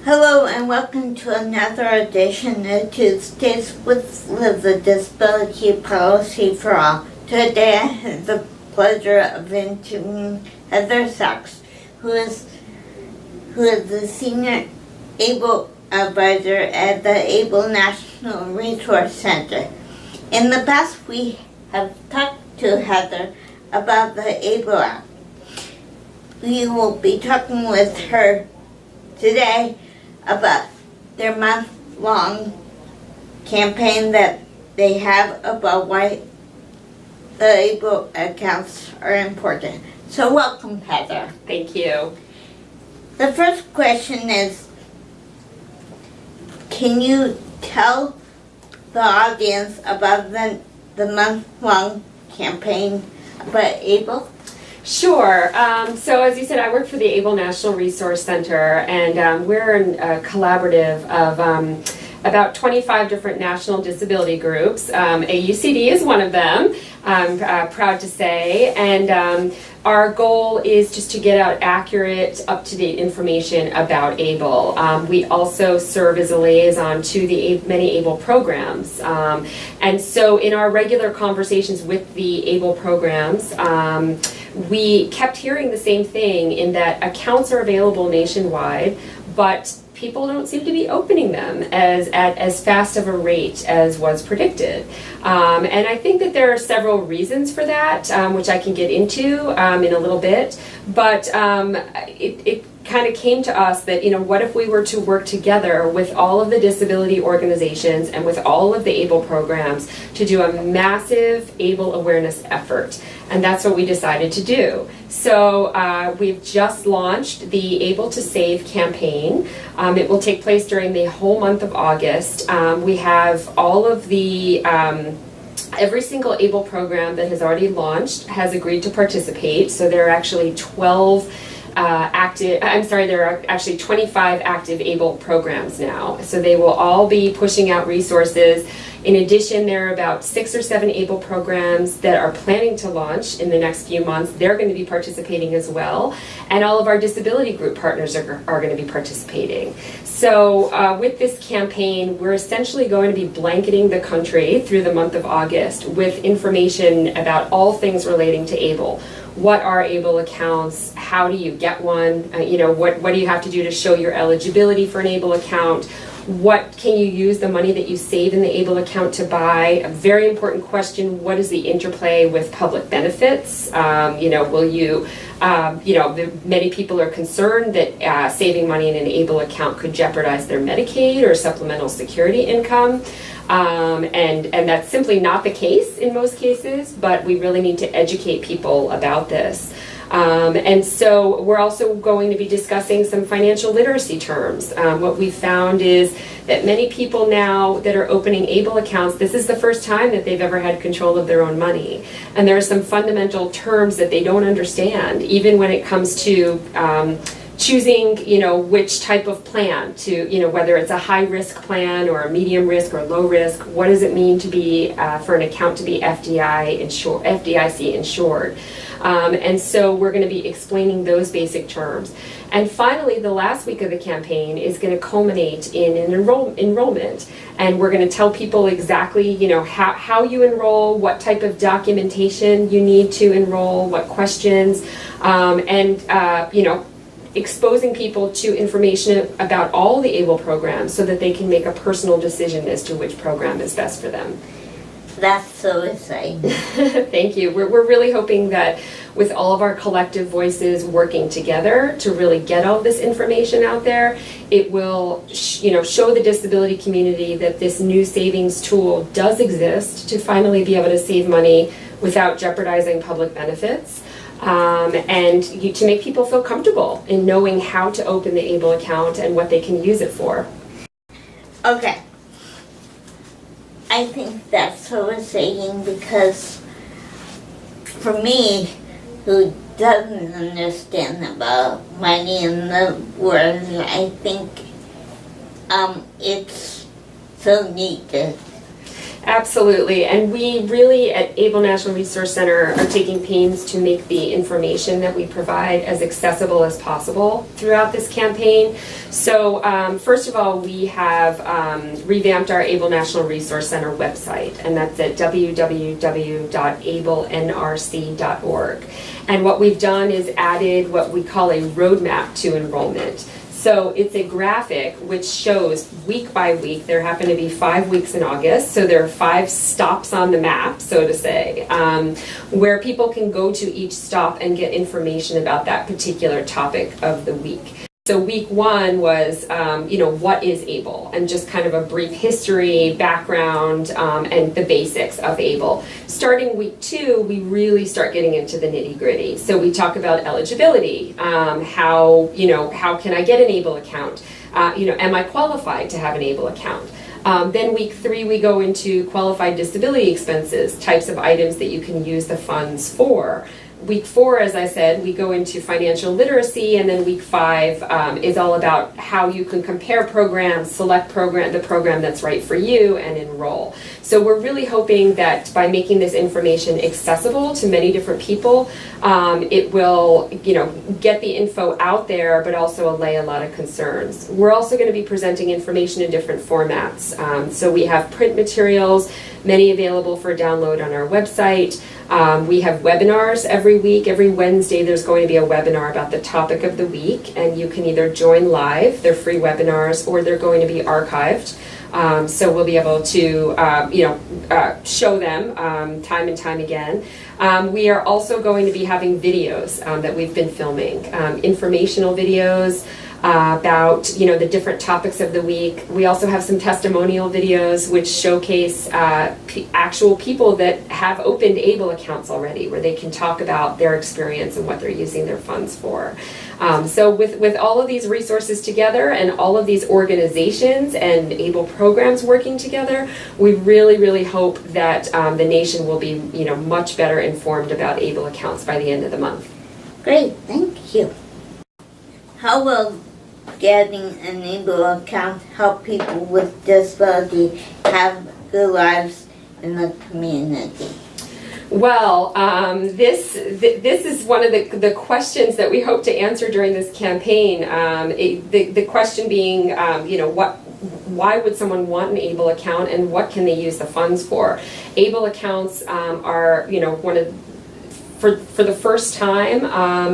Hello and welcome to another edition of Tuesdays with the Disability Policy for All. Today I have the pleasure of interviewing Heather Sachs, who is the Senior ABLE Advisor at the ABLE National Resource Center. In the past we have talked to Heather about the ABLE Act. We will be talking with her today about their month-long campaign that they have about why the ABLE accounts are important. So welcome, Heather. Thank you. The first question is, can you tell the audience about the month-long campaign about ABLE? Sure. So as you said, I work for the ABLE National Resource Center, and we're a collaborative of about 25 different national disability groups. AUCD is one of them, I'm proud to say, and our goal is just to get out accurate, up-to-date information about ABLE. We also serve as a liaison to the many ABLE programs. And so in our regular conversations with the ABLE programs, we kept hearing the same thing in that accounts are available nationwide, but people don't seem to be opening them at as fast of a rate as was predicted. And I think that there are several reasons for that, which I can get into in a little bit. But it kind of came to us that, what if we were to work together with all of the disability organizations and with all of the ABLE programs to do a massive ABLE awareness effort? And that's what we decided to do. So we've just launched the Able to Save campaign. It will take place during the whole month of August. We have all of the every single ABLE program that has already launched has agreed to participate. So there are actually 25 active ABLE programs now. So they will all be pushing out resources. In addition, there are about 6 or 7 ABLE programs that are planning to launch in the next few months. They're going to be participating as well. And all of our disability group partners are going to be participating. So with this campaign, we're essentially going to be blanketing the country through the month of August with information about all things relating to ABLE. What are ABLE accounts? How do you get one? What do you have to do to show your eligibility for an ABLE account? What can you use the money that you save in the ABLE account to buy? A very important question, what is the interplay with public benefits? Will you, many people are concerned that saving money in an ABLE account could jeopardize their Medicaid or supplemental security income. And that's simply not the case in most cases, but we really need to educate people about this. And so we're also going to be discussing some financial literacy terms. What we found is that many people now that are opening ABLE accounts, this is the first time that they've ever had control of their own money. And there are some fundamental terms that they don't understand, even when it comes to choosing, which type of plan to, whether it's a high-risk plan or a medium risk or low risk. What does it mean to be, for an account to be FDIC insured? And so we're going to be explaining those basic terms. And finally, the last week of the campaign is going to culminate in an enrollment. And we're going to tell people exactly, how you enroll, what type of documentation you need to enroll, what questions, exposing people to information about all the ABLE programs so that they can make a personal decision as to which program is best for them. That's so exciting. Thank you. We're really hoping that with all of our collective voices working together to really get all this information out there, it will show the disability community that this new savings tool does exist to finally be able to save money without jeopardizing public benefits. And to make people feel comfortable in knowing how to open the ABLE account and what they can use it for. Okay. I think that's so exciting because for me, who doesn't understand about money in the world, I think it's so neat to Absolutely, and we really at Able National Resource Center are taking pains to make the information that we provide as accessible as possible throughout this campaign. So first of all, we have revamped our Able National Resource Center website, and that's at www.ablenrc.org. And what we've done is added what we call a roadmap to enrollment. So it's a graphic which shows week by week. There happen to be 5 weeks in August, so there are 5 stops on the map, so to say, where people can go to each stop and get information about that particular topic of the week. So week 1 was, what is ABLE, and just kind of a brief history, background, and the basics of ABLE. Starting week 2, we really start getting into the nitty gritty. So we talk about eligibility, how can I get an ABLE account? Am I qualified to have an ABLE account? Then week 3, we go into qualified disability expenses, types of items that you can use the funds for. Week 4, as I said, we go into financial literacy, and then week 5 is all about how you can compare programs, select the program that's right for you, and enroll. So we're really hoping that by making this information accessible to many different people, it will, get the info out there, but also allay a lot of concerns. We're also going to be presenting information in different formats. So we have print materials, many available for download on our website. We have webinars every week. Every Wednesday there's going to be a webinar about the topic of the week, and you can either join live, they're free webinars, or they're going to be archived. So we'll be able to show them time and time again. We are also going to be having videos that we've been filming, informational videos, about the different topics of the week. We also have some testimonial videos which showcase actual people that have opened ABLE accounts already, where they can talk about their experience and what they're using their funds for. So with all of these resources together and all of these organizations and ABLE programs working together, we really, really hope that the nation will be much better informed about ABLE accounts by the end of the month. Great, thank you. How will getting an ABLE account help people with disability have good lives in the community? Well, this is one of the questions that we hope to answer during this campaign. The question being, why would someone want an ABLE account, and what can they use the funds for? ABLE accounts are, for the first time,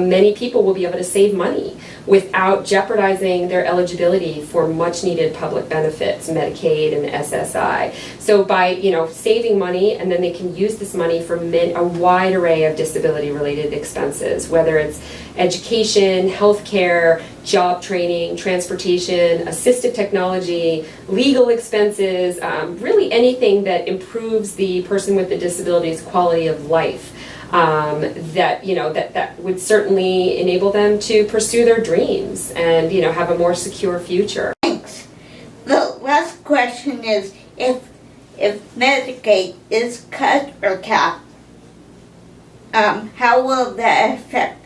many people will be able to save money without jeopardizing their eligibility for much needed public benefits, Medicaid and SSI. So by saving money, and then they can use this money for a wide array of disability related expenses, whether it's education, healthcare, job training, transportation, assistive technology, legal expenses, really anything that improves the person with the disability's quality of life. That would certainly enable them to pursue their dreams and have a more secure future. Thanks. The last question is, if Medicaid is cut or capped, how will that affect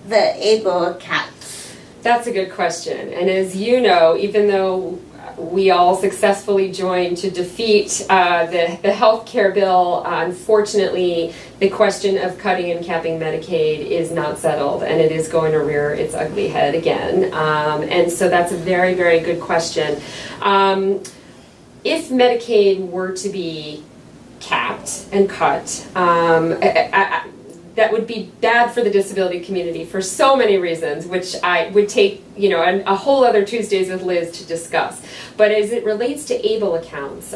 the ABLE accounts? That's a good question. And as you know, even though we all successfully joined to defeat the health care bill, unfortunately, the question of cutting and capping Medicaid is not settled, and it is going to rear its ugly head again. And so that's a very, very good question. If Medicaid were to be capped and cut, that would be bad for the disability community for so many reasons, which I would take a whole other Tuesdays with Liz to discuss. But as it relates to ABLE accounts,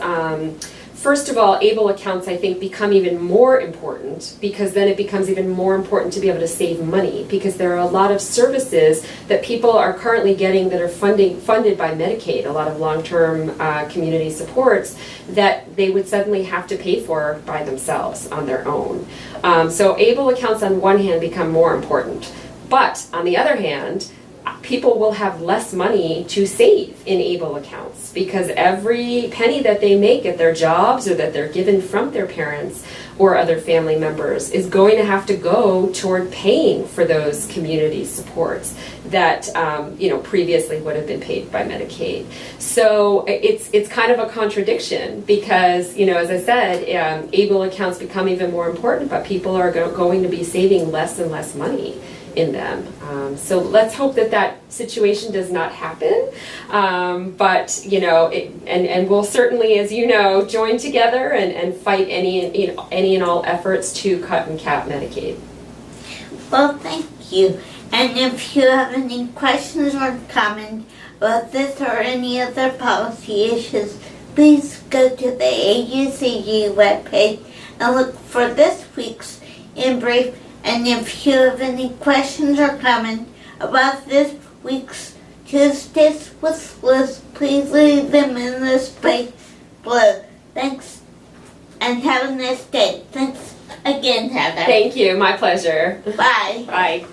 first of all, ABLE accounts, I think, become even more important, because then it becomes even more important to be able to save money, because there are a lot of services that people are currently getting that are funded by Medicaid, a lot of long-term community supports that they would suddenly have to pay for by themselves on their own. So ABLE accounts on one hand become more important, but on the other hand, people will have less money to save in ABLE accounts because every penny that they make at their jobs or that they're given from their parents or other family members is going to have to go toward paying for those community supports that previously would have been paid by Medicaid. So it's kind of a contradiction because, as I said, ABLE accounts become even more important, but people are going to be saving less and less money in them. So let's hope that situation does not happen. But and we'll certainly, as join together and fight any and all efforts to cut and cap Medicaid. Well, thank you. And if you have any questions or comments about this or any other policy issues, please go to the AUCG webpage and look for this week's In Brief. And if you have any questions or comments about this week's Tuesdays with Liz, please leave them in the space below. Thanks, and have a nice day. Thanks again, Heather. Thank you. My pleasure. Bye. Bye.